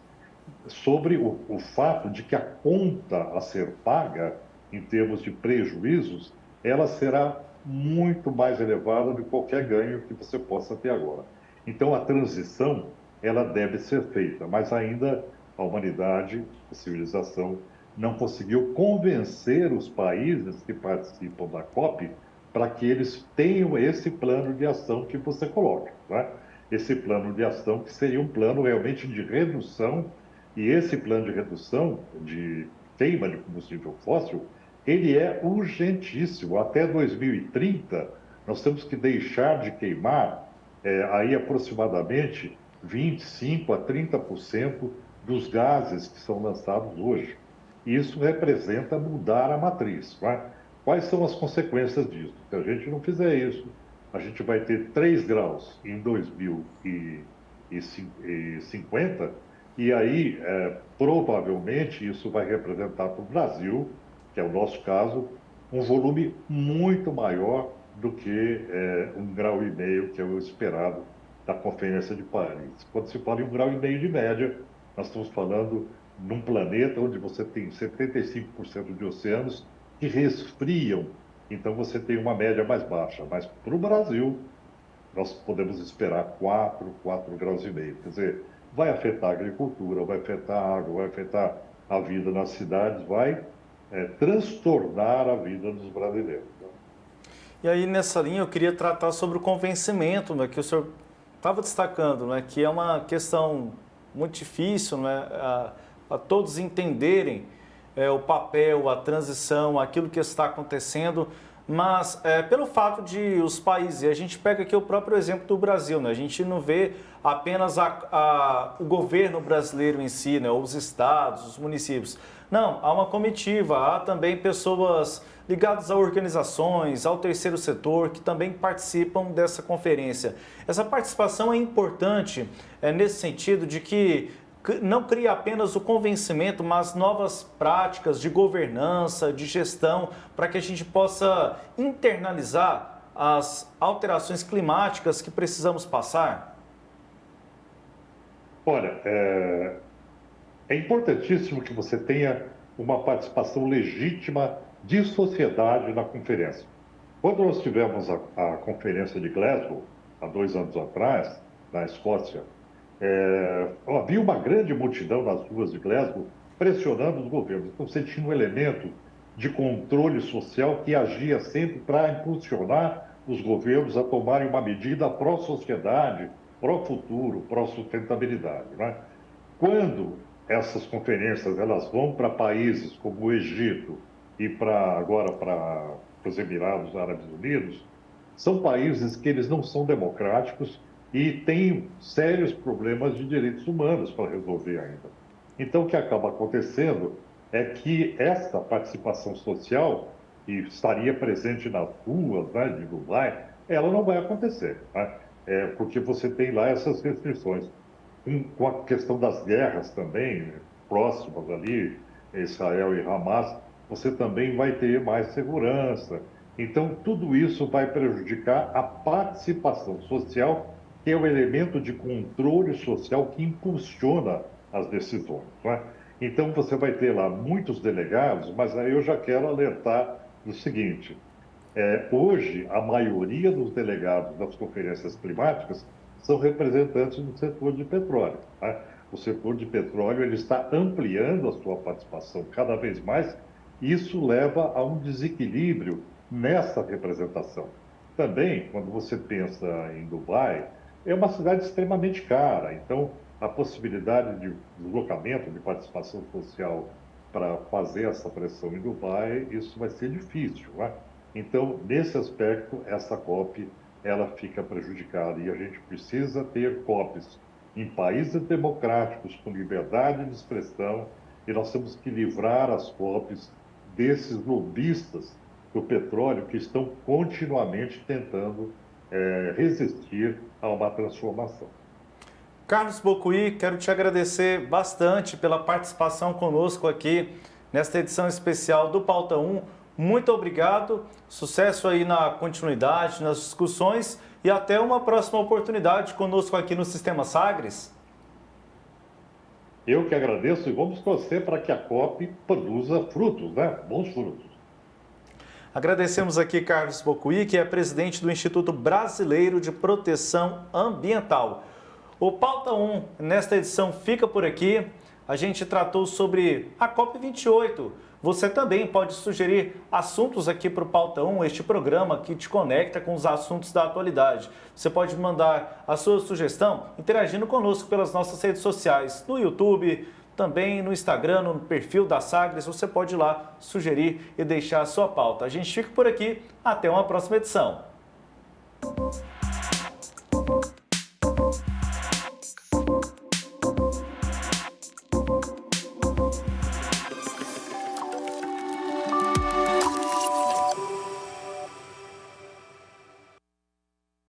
sobre o fato de que a conta a ser paga, em termos de prejuízos, ela será muito mais elevada do que qualquer ganho que você possa ter agora. Então, a transição, ela deve ser feita, mas ainda a humanidade, a civilização, não conseguiu convencer os países que participam da COP para que eles tenham esse plano de ação que você coloca, né? Esse plano de ação que seria um plano realmente de redução, e esse plano de redução de queima de combustível fóssil, ele é urgentíssimo. Até 2030, nós temos que deixar de queimar aí aproximadamente 25% a 30% dos gases que são lançados hoje. Isso representa mudar a matriz, não é? Quais são as consequências disso? Se a gente não fizer isso, a gente vai ter 3 graus em 2050, e aí, provavelmente, isso vai representar para o Brasil, que é o nosso caso, um volume muito maior do que 1,5 grau, que é o esperado da Conferência de Paris. Quando se fala em 1,5 grau de média, nós estamos falando num planeta onde você tem 75% de oceanos que resfriam, então você tem uma média mais baixa. Mas para o Brasil, nós podemos esperar 4,5 graus. Quer dizer, vai afetar a agricultura, vai afetar a água, vai afetar a vida nas cidades, vai transtornar a vida dos brasileiros. E aí, nessa linha, eu queria tratar sobre o convencimento, né, que o senhor estava destacando, né, que é uma questão muito difícil, né, a todos entenderem o papel, a transição, aquilo que está acontecendo, mas pelo fato de os países, e a gente pega aqui o próprio exemplo do Brasil, né, a gente não vê apenas o governo brasileiro em si, né, os estados, os municípios. Não, há uma comitiva, há também pessoas ligadas a organizações, ao terceiro setor, que também participam dessa conferência. Essa participação é importante nesse sentido de que não cria apenas o convencimento, mas novas práticas de governança, de gestão, para que a gente possa internalizar as alterações climáticas que precisamos passar? Olha, é importantíssimo que você tenha uma participação legítima de sociedade na conferência. Quando nós tivemos a conferência de Glasgow, há 2 anos atrás, na Escócia, havia uma grande multidão nas ruas de Glasgow pressionando os governos. Então, você tinha um elemento de controle social que agia sempre para impulsionar os governos a tomarem uma medida pró-sociedade, pró-futuro, pró-sustentabilidade, né? Quando essas conferências elas vão para países como o Egito e agora para os Emirados Árabes Unidos, são países que eles não são democráticos e têm sérios problemas de direitos humanos para resolver ainda. Então, o que acaba acontecendo é que essa participação social, que estaria presente nas ruas, né, de Dubai, ela não vai acontecer, né? Porque você tem lá essas restrições. Com a questão das guerras também, próximas ali, Israel e Hamas, você também vai ter mais segurança. Então, tudo isso vai prejudicar a participação social, que é o elemento de controle social que impulsiona as decisões, né? Então, você vai ter lá muitos delegados, mas aí eu já quero alertar do seguinte: hoje, a maioria dos delegados das conferências climáticas são representantes do setor de petróleo, né? O setor de petróleo ele está ampliando a sua participação cada vez mais, e isso leva a um desequilíbrio nessa representação. Também, quando você pensa em Dubai, é uma cidade extremamente cara, então a possibilidade de deslocamento, de participação social para fazer essa pressão em Dubai, isso vai ser difícil, né? Então, nesse aspecto, essa COP ela fica prejudicada, e a gente precisa ter COPs em países democráticos com liberdade de expressão, e nós temos que livrar as COPs desses lobistas do petróleo que estão continuamente tentando resistir a uma transformação. Carlos Bocuí, quero te agradecer bastante pela participação conosco aqui nesta edição especial do Pauta 1. Muito obrigado, sucesso aí na continuidade, nas discussões e até uma próxima oportunidade conosco aqui no Sistema Sagres. Eu que agradeço e vamos torcer para que a COP produza frutos, né? Bons frutos. Agradecemos aqui Carlos Bocuí, que é presidente do Instituto Brasileiro de Proteção Ambiental. O Pauta 1, nesta edição, fica por aqui. A gente tratou sobre a COP28. Você também pode sugerir assuntos aqui para o Pauta 1, este programa que te conecta com os assuntos da atualidade. Você pode mandar a sua sugestão interagindo conosco pelas nossas redes sociais, no YouTube, também no Instagram, no perfil da Sagres. Você pode ir lá sugerir e deixar a sua pauta. A gente fica por aqui. Até uma próxima edição.